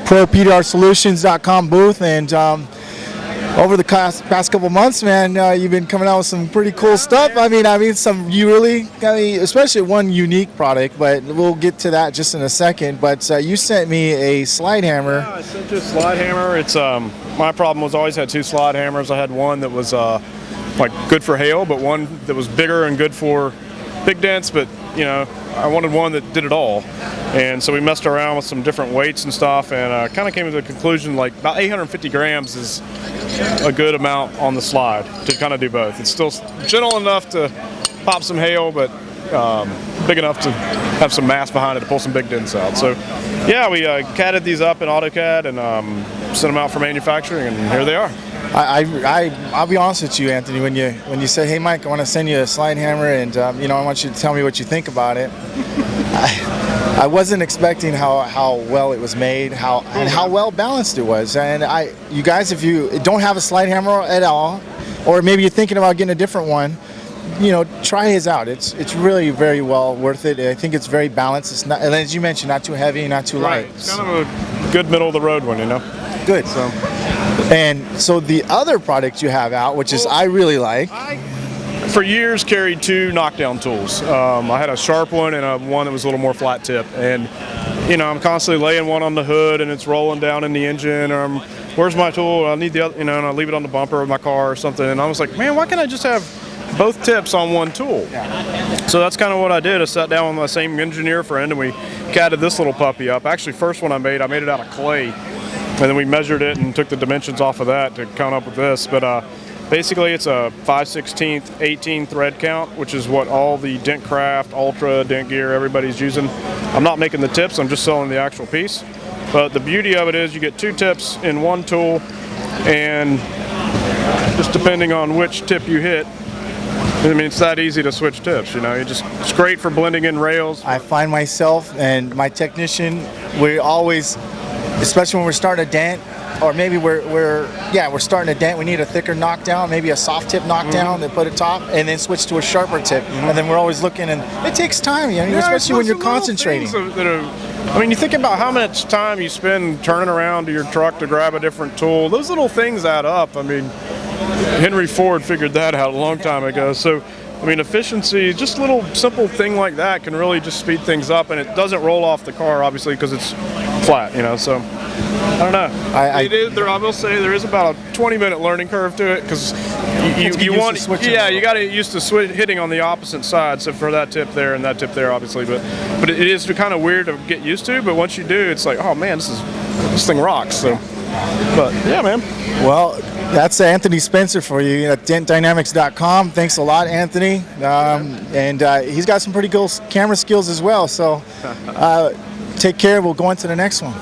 ProPDRSolutions.com booth, and over the past couple months, man, you've been coming out with some pretty cool stuff. I mean, especially one unique product, but we'll get to that just in a second. But you sent me a slide hammer. Yeah, I sent you a slide hammer. It's my problem was I always had two slide hammers. I had one that was like good for hail, but one that was bigger and good for big dents. But you know, I wanted one that did it all. And so we messed around with some different weights and stuff, and kind of came to the conclusion like about 850 grams is a good amount on the slide to kind of do both. It's still gentle enough to pop some hail, but big enough to have some mass behind it to pull some big dents out. So yeah, we CAD'd these up in AutoCAD and sent them out for manufacturing, and here they are. I'll be honest with you, Anthony. When you say, "Hey, Mike, I want to send you a slide hammer, and I want you to tell me what you think about it," I wasn't expecting how well it was made, and how well balanced it was. And you guys, if you don't have a slide hammer at all, or maybe you're thinking about getting a different one, try his out. It's really very well worth it. I think it's very balanced. It's not, and as you mentioned, not too heavy, not too light. It's kind of a good middle of the road one, Good. So the other product you have out, which is I really like. For years carried two knockdown tools. I had a sharp one and one that was a little more flat tip, and I'm constantly laying one on the hood and it's rolling down in the engine, or where's my tool? I need the other, and I leave it on the bumper of my car or something, and I was like, man, why can't I just have both tips on one tool? So that's kind of what I did. I sat down with my same engineer friend and we CAD'd this little puppy up. Actually, first one I made it out of clay, and then we measured it and took the dimensions off of that to come up with this. But basically, it's a 5/16 18 thread count, which is what all the Dentcraft, Ultra, Dent Gear, everybody's using. I'm not making the tips, I'm just selling the actual piece. But the beauty of it is you get two tips in one tool, and just depending on which tip you hit, it's that easy to switch tips. It's great for blending in rails. I find myself and my technician, we always, especially when we're starting a dent, or maybe we're starting a dent, we need a thicker knockdown, maybe a soft tip knockdown that put it top, and then switch to a sharper tip. And then we're always looking, and it takes time, especially when you're concentrating. You think about how much time you spend turning around to your truck to grab a different tool. Those little things add up. Henry Ford figured that out a long time ago. So, efficiency, just a little simple thing like that can really just speed things up, and it doesn't roll off the car, obviously, because it's flat, so I don't know. I will say there is about a 20-minute learning curve to it, because you got to get used to hitting on the opposite side. So for that tip there and that tip there, obviously, but it is kind of weird to get used to. But once you do, it's like, oh man, this thing rocks. So, but yeah, man. Well, that's Anthony Spencer for you at DentDynamics.com. Thanks a lot, Anthony. And he's got some pretty cool camera skills as well. So take care. We'll go on to the next one.